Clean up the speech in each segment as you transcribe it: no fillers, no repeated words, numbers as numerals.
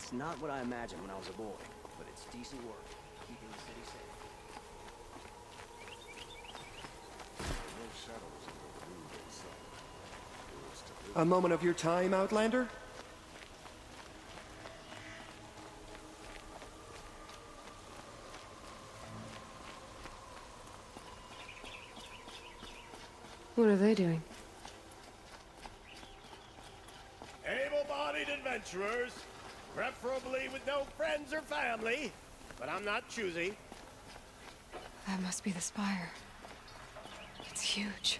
It's not what I imagined when I was a boy, but it's decent work, keeping the city safe. No shadows in the noonday sun. Yours to live. A moment of your time, Outlander? What are they doing? Able-bodied adventurers, preferably with no friends or family, but I'm not choosy. That must be the spire. It's huge.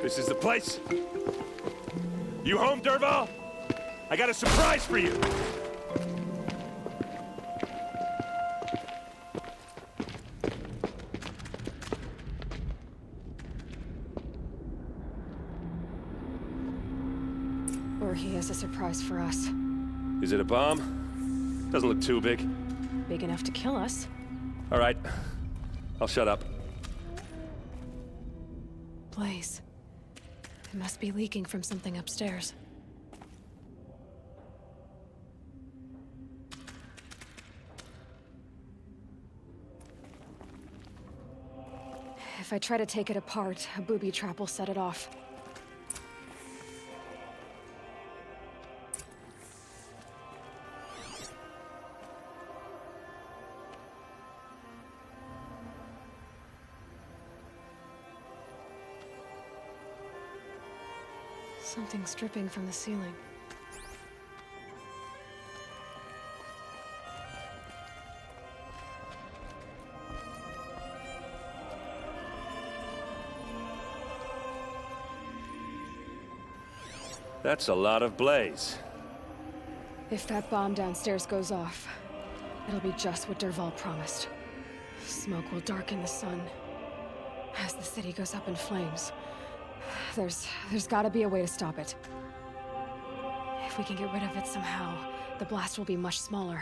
This is the place. You home, Dervahl? I got a surprise for you. Or he has a surprise for us. Is it a bomb? Doesn't look too big. Big enough to kill us. All right. I'll shut up. Blaze. It must be leaking from something upstairs. If I try to take it apart, a booby trap will set it off. Something's dripping from the ceiling. That's a lot of blaze. If that bomb downstairs goes off, it'll be just what Dervahl promised. Smoke will darken the sun as the city goes up in flames. There's gotta be a way to stop it. If we can get rid of it somehow, the blast will be much smaller.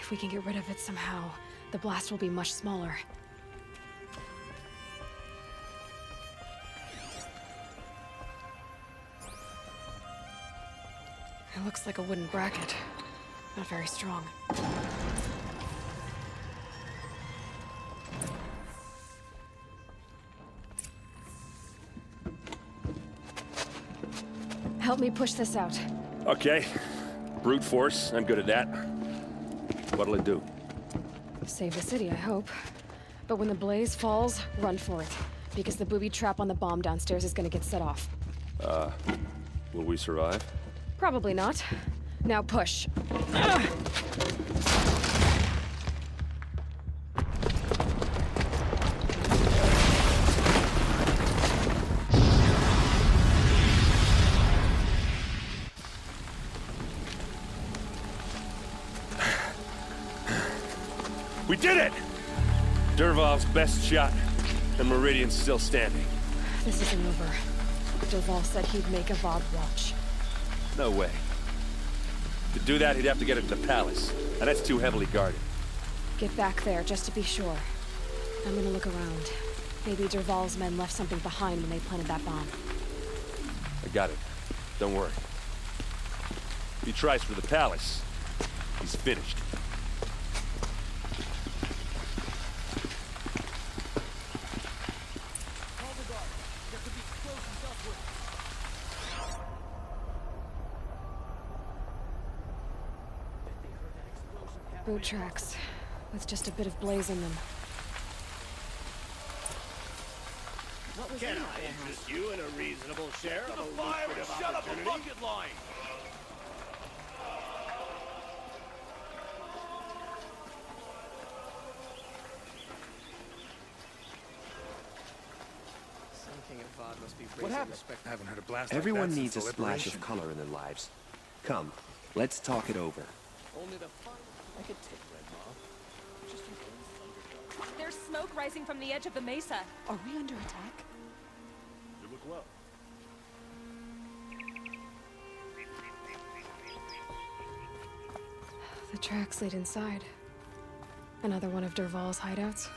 If we can get rid of it somehow, the blast will be much smaller. It looks like a wooden bracket. Not very strong. Help me push this out. Okay. Brute force, I'm good at that. What'll it do? Save the city, I hope. But when the blaze falls, run for it. Because the booby trap on the bomb downstairs is gonna get set off. Will we survive? Probably not. Now push. We did it! Dervahl's best shot, and Meridian's still standing. This isn't over. Dervahl said he'd make Avad watch. No way. To do that, he'd have to get it to the palace, and that's too heavily guarded. Get back there, just to be sure. I'm gonna look around. Maybe Dervahl's men left something behind when they planted that bomb. I got it. Don't worry. If he tries for the palace, he's finished. Boot tracks, with just a bit of blaze in them. Can I interest you in a reasonable share of a lucrative opportunity? bucket line! Something Avad What happened? I haven't heard a blast Everyone like that needs a since the splash of liberation. color in their lives. Come, let's talk it over. Only the final. I could take Red Maw. Just an old Thunderdog. There's smoke rising from the edge of the mesa. Are we under attack? You look well. The tracks lead inside. Another one of Dervahl's hideouts.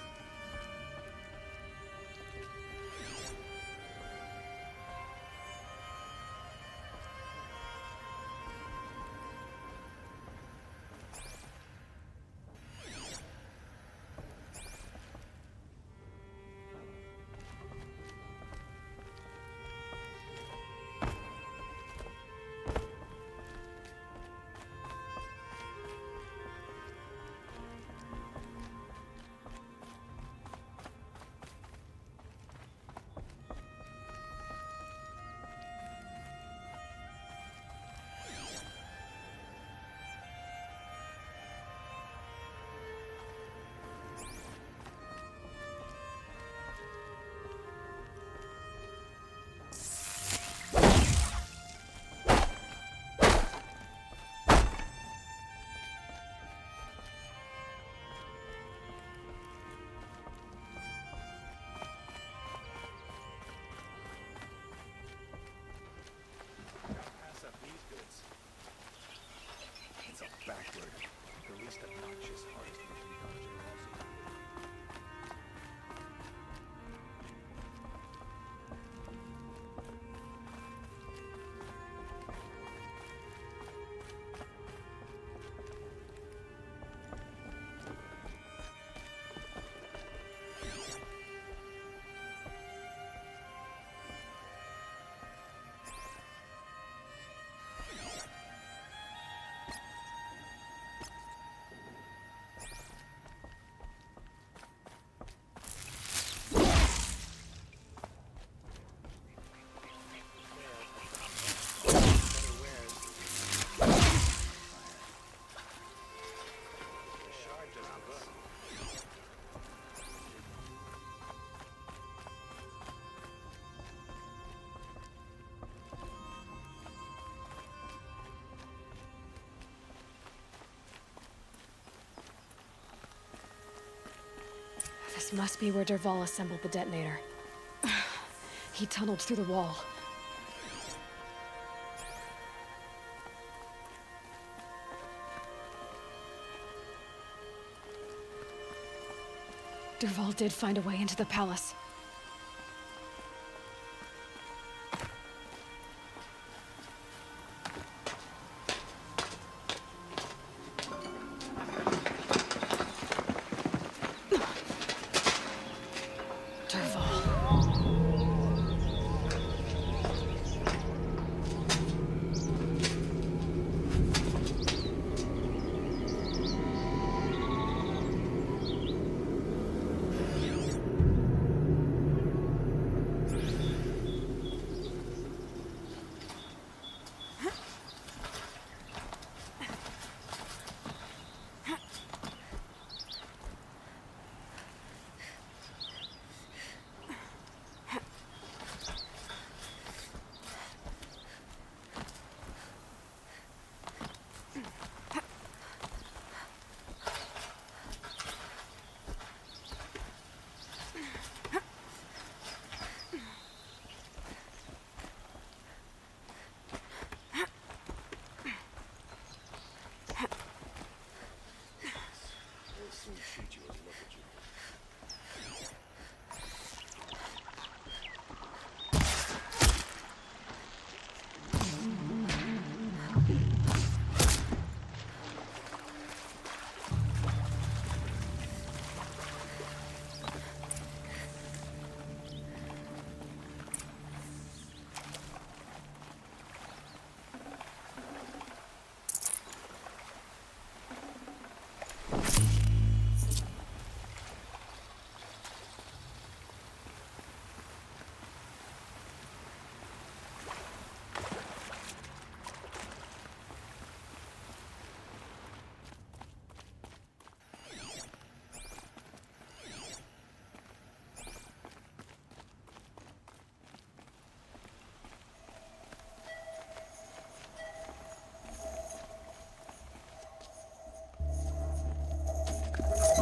Pass up these bits. It's a backward. The least obnoxious, hardest looking dodger also. This must be where Dervahl assembled the detonator. He tunneled through the wall. Dervahl did find a way into the palace.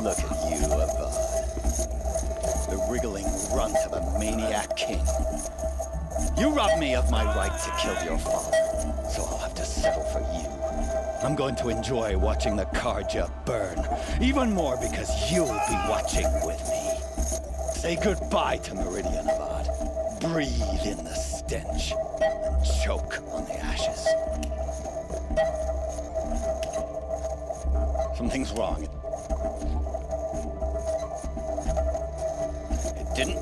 Look at you, Avad. The wriggling runt of a maniac king. You robbed me of my right to kill your father, so I'll have to settle for you. I'm going to enjoy watching the Karja burn, even more because you'll be watching with me. Say goodbye to Meridian, Avad. Breathe in the stench, and choke on the ashes. Something's wrong. It didn't...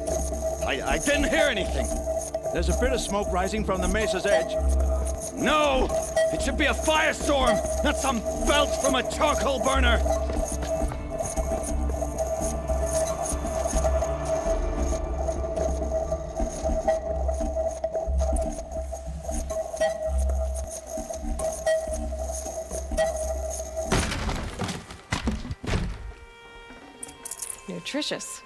I didn't hear anything. There's a bit of smoke rising from the mesa's edge. No! It should be a firestorm, not some belch from a charcoal burner! Nutritious.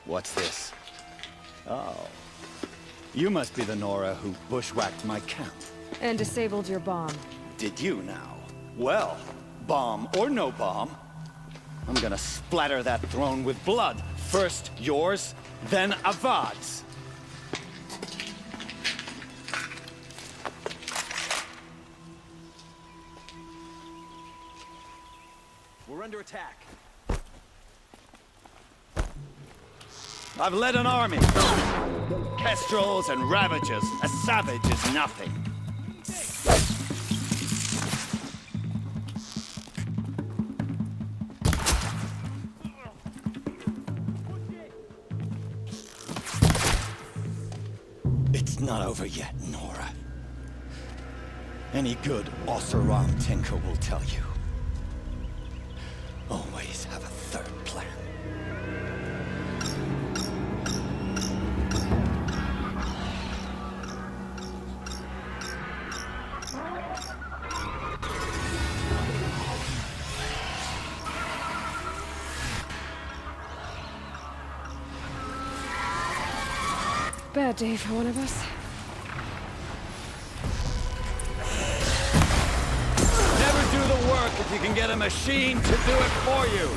What's this? Oh. You must be the Nora who bushwhacked my camp. And disabled your bomb. Did you now? Well, bomb or no bomb, I'm gonna splatter that throne with blood. First yours, then Avad's. We're under attack. I've led an army. Kestrels and Ravagers. A savage is nothing. It's not over yet, Nora. Any good Oseram tinker will tell you. Always have a third plan. Bad day for one of us. Never do the work if you can get a machine to do it for you.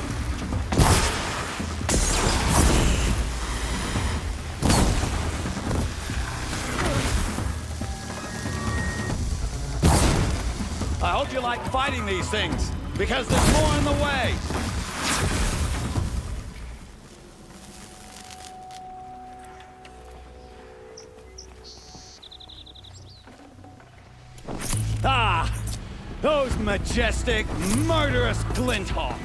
I hope you like fighting these things, because there's more in the way. Ah! Those majestic, murderous Glinthawks!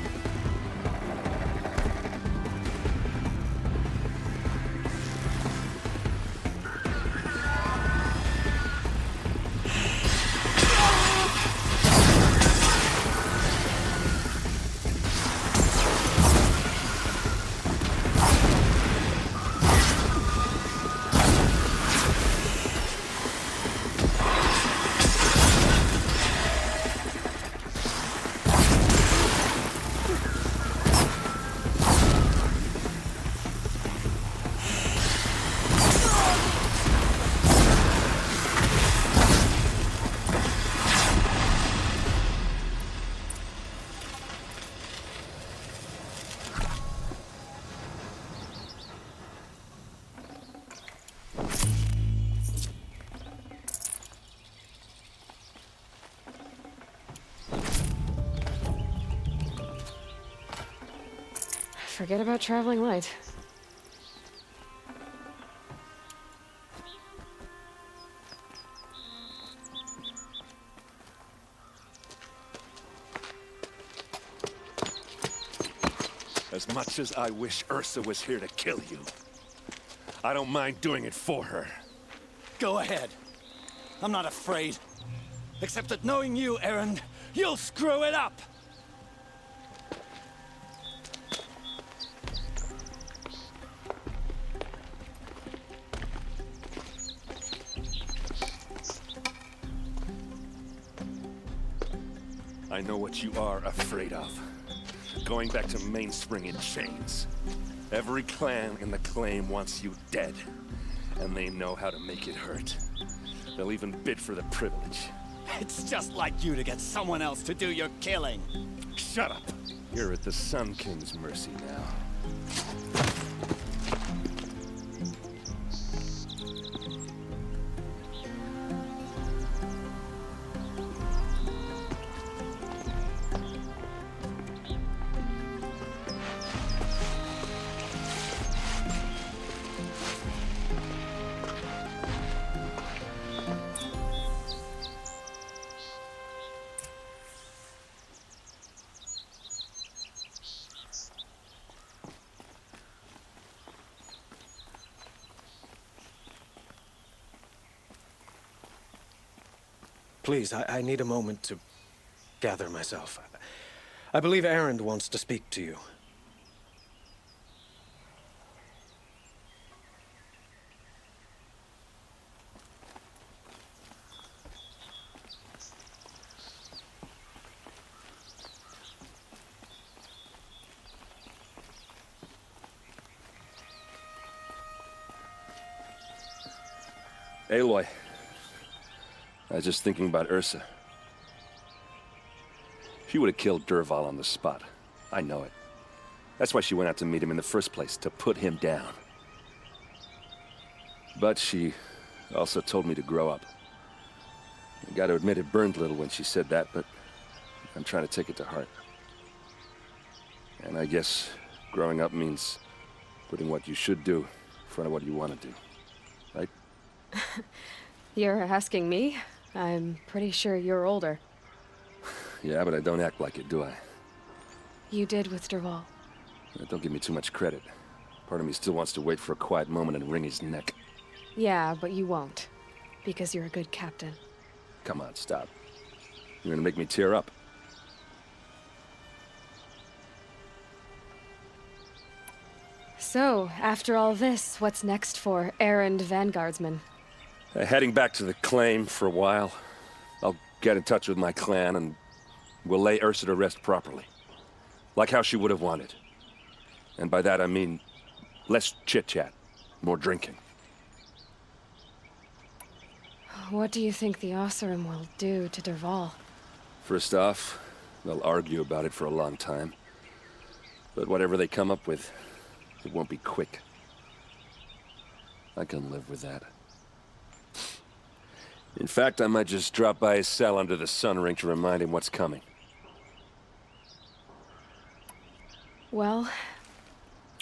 Forget about traveling light. As much as I wish Ursa was here to kill you, I don't mind doing it for her. Go ahead. I'm not afraid. Except that knowing you, Erend, you'll screw it up! I know what you are afraid of. Going back to Mainspring in chains. Every clan in the claim wants you dead. And they know how to make it hurt. They'll even bid for the privilege. It's just like you to get someone else to do your killing. Shut up! You're at the Sun King's mercy now. Please, I need a moment to gather myself. I believe Erend wants to speak to you. Aloy. I was just thinking about Ursa. She would have killed Dervahl on the spot. I know it. That's why she went out to meet him in the first place, to put him down. But she also told me to grow up. I gotta admit it burned a little when she said that, but I'm trying to take it to heart. And I guess growing up means putting what you should do in front of what you want to do. Right? You're asking me? I'm pretty sure you're older. Yeah, but I don't act like it, do I? You did with Dervahl. Don't give me too much credit. Part of me still wants to wait for a quiet moment and wring his neck. Yeah, but you won't. Because you're a good captain. Come on, stop. You're gonna make me tear up. So, after all this, what's next for Erend Vanguardsman? Heading back to the claim for a while. I'll get in touch with my clan and we'll lay Ursa to rest properly. Like how she would have wanted. And by that I mean less chit-chat, more drinking. What do you think the Ossarim will do to Dervahl? First off, they'll argue about it for a long time. But whatever they come up with, it won't be quick. I can live with that. In fact, I might just drop by his cell under the sun ring to remind him what's coming. Well...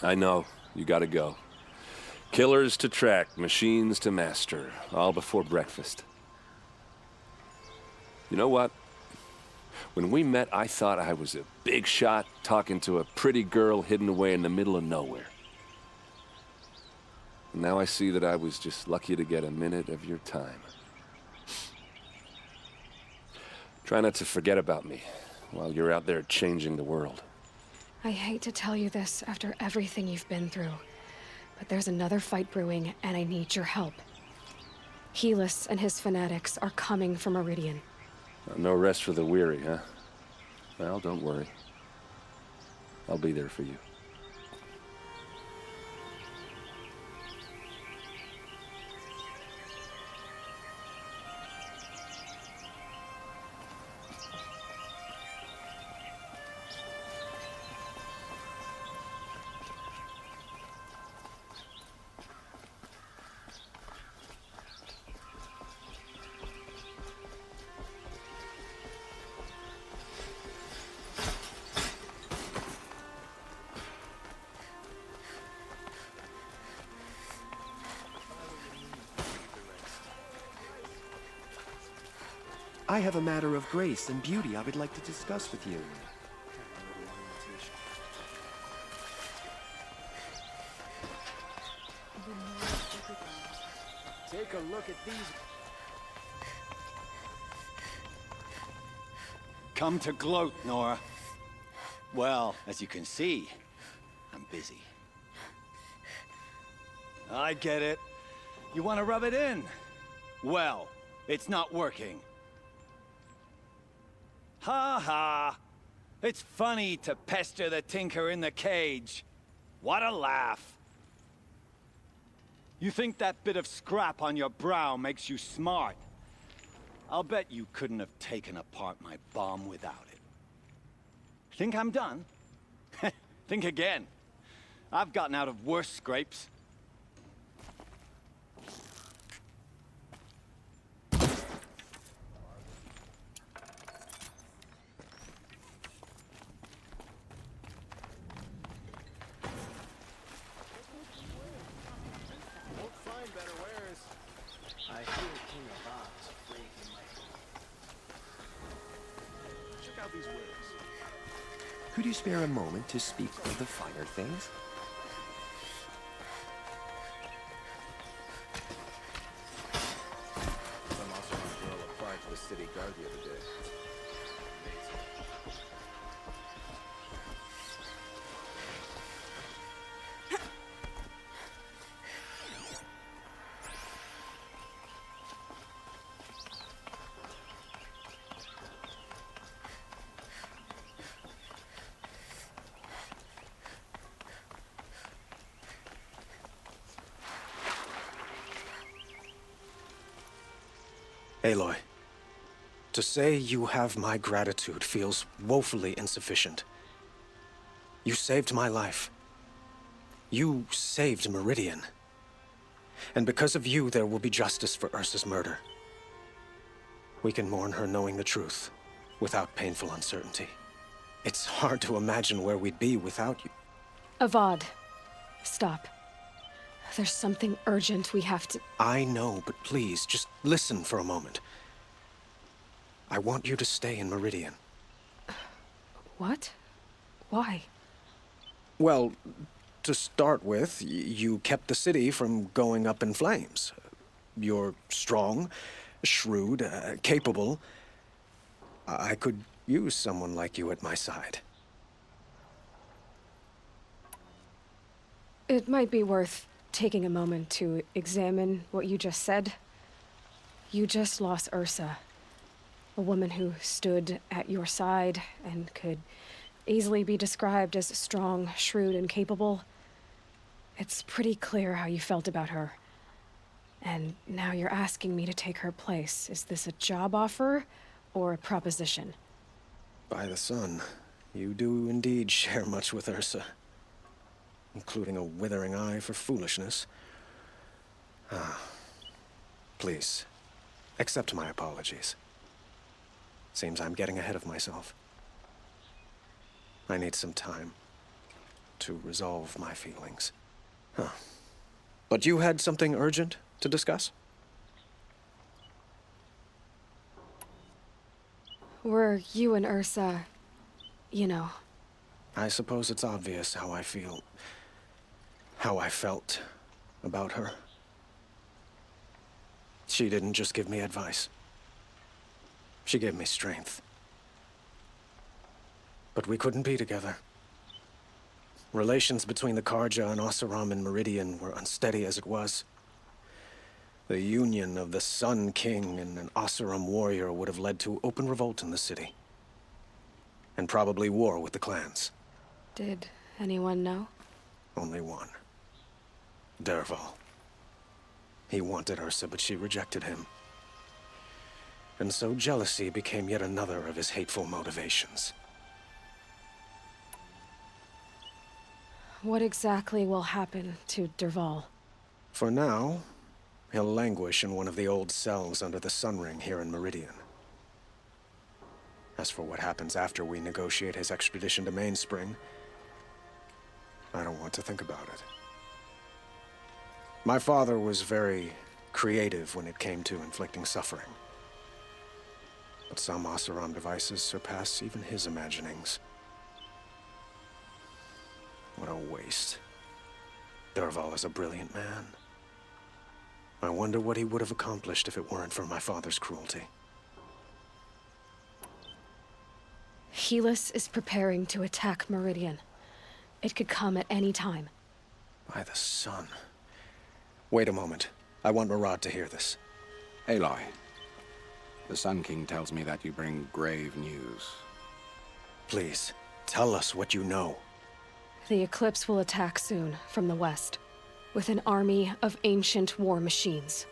I know. You gotta go. Killers to track, machines to master, all before breakfast. You know what? When we met, I thought I was a big shot talking to a pretty girl hidden away in the middle of nowhere. And now I see that I was just lucky to get a minute of your time. Try not to forget about me while you're out there changing the world. I hate to tell you this after everything you've been through, but there's another fight brewing, and I need your help. Helis and his fanatics are coming for Meridian. No rest for the weary, huh? Well, don't worry. I'll be there for you. I have a matter of grace and beauty I would like to discuss with you. Take a look at these. Come to gloat, Nora. Well, as you can see, I'm busy. I get it. You want to rub it in? Well, it's not working. Ha ha! It's funny to pester the tinker in the cage. What a laugh. You think that bit of scrap on your brow makes you smart? I'll bet you couldn't have taken apart my bomb without it. Think I'm done? Think again. I've gotten out of worse scrapes. I hear King Avad is afraid he might. Check out these wares. Could you spare a moment to speak of the finer things? Some Oseram girl applied to the city guard the other day. Aloy, to say you have my gratitude feels woefully insufficient. You saved my life. You saved Meridian. And because of you, there will be justice for Ursa's murder. We can mourn her knowing the truth, without painful uncertainty. It's hard to imagine where we'd be without you. Avad, stop. There's something urgent we have to... I know, but please, just listen for a moment. I want you to stay in Meridian. What? Why? Well, to start with, you kept the city from going up in flames. You're strong, shrewd, capable. I could use someone like you at my side. It might be worth taking a moment to examine what you just said. You just lost Ursa. A woman who stood at your side and could easily be described as strong, shrewd, and capable. It's pretty clear how you felt about her. And now you're asking me to take her place. Is this a job offer or a proposition? By the sun, you do indeed share much with Ursa. Including a withering eye for foolishness. Please, accept my apologies. Seems I'm getting ahead of myself. I need some time to resolve my feelings. But you had something urgent to discuss? Were you and Ursa, you know... I suppose it's obvious how I feel. How I felt about her. She didn't just give me advice. She gave me strength. But we couldn't be together. Relations between the Karja and Oseram and Meridian were unsteady as it was. The union of the Sun King and an Oseram warrior would have led to open revolt in the city. And probably war with the clans. Did anyone know? Only one. Dervahl. He wanted Ursa, but she rejected him. And so jealousy became yet another of his hateful motivations. What exactly will happen to Dervahl? For now, he'll languish in one of the old cells under the Sun Ring here in Meridian. As for what happens after we negotiate his extradition to Mainspring, I don't want to think about it. My father was very creative when it came to inflicting suffering. But some Oseram devices surpass even his imaginings. What a waste. Dervahl is a brilliant man. I wonder what he would have accomplished if it weren't for my father's cruelty. Helis is preparing to attack Meridian. It could come at any time. By the sun. Wait a moment. I want Murad to hear this. Aloy, The Sun King tells me that you bring grave news. Please, tell us what you know. The Eclipse will attack soon, from the west, with an army of ancient war machines.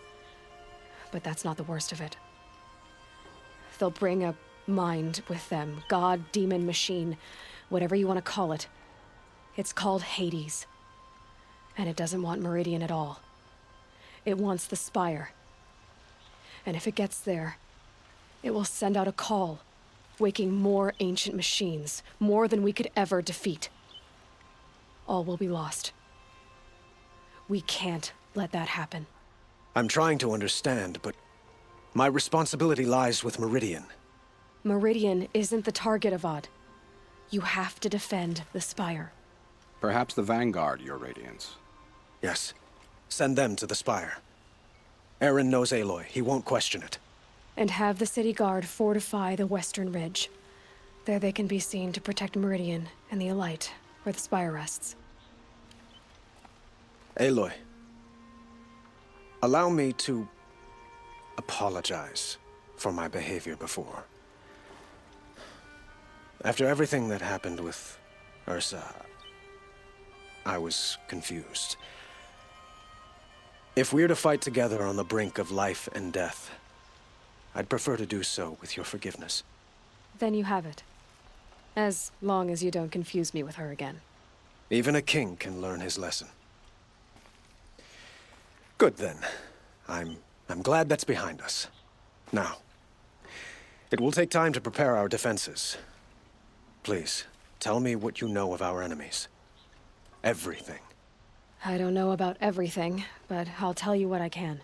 But that's not the worst of it. They'll bring a mind with them, god, demon, machine, whatever you want to call it. It's called Hades. And it doesn't want Meridian at all. It wants the Spire. And if it gets there, it will send out a call, waking more ancient machines, more than we could ever defeat. All will be lost. We can't let that happen. I'm trying to understand, but my responsibility lies with Meridian. Meridian isn't the target, Avad. You have to defend the Spire. Perhaps the Vanguard, Your Radiance. Yes. Send them to the Spire. Erend knows Aloy. He won't question it. And have the city guard fortify the western ridge. There they can be seen to protect Meridian and the Elite, where the Spire rests. Aloy, allow me to apologize for my behavior before. After everything that happened with Ursa, I was confused. If we're to fight together on the brink of life and death, I'd prefer to do so with your forgiveness. Then you have it. As long as you don't confuse me with her again. Even a king can learn his lesson. Good then. I'm glad that's behind us. Now, it will take time to prepare our defenses. Please, tell me what you know of our enemies. Everything. I don't know about everything, but I'll tell you what I can.